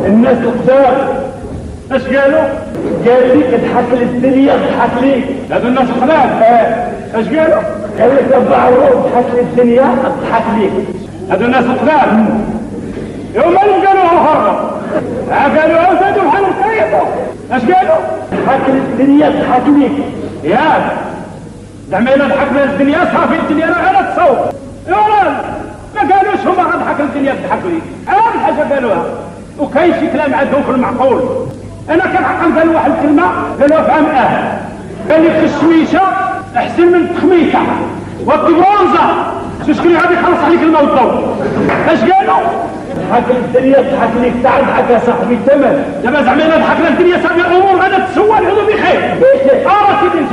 الناس القدام اش قالوا؟ قال لك اضحك للدنيا اضحك ليك. هذو الناس القدام اش قالوا؟ قال لك اربع روح اضحك للدنيا اضحك ليك. هذو الناس القدام يوم ما قالوا هرب قالوا اوزادوا بحال القيطه. اش قالوا؟ اضحك للدنيا اضحك ليك. يا زعما الا ضحكنا للدنيا صافي الدنيا راه غير تصوت. يا ولد ما قالوش هما غنضحك للدنيا تضحك لي. هاد الحاجه قالوها وكاين شي كلام عندهم في المعقول. انا كنعقل قالوا واحد الكلمه قالوها فهم قال لك الشميشه احسن من التخميشه والطبرونزه شكون غادي يخلص عليك الماء والضوء. اش قالوا؟ ضحك الدنيا تضحك ليك تاع ضحك يا صاحبي الثمن. دابا زعما الا ضحكنا الدنيا صافي الامور غادا تسوى العذر بخير. اه سيدي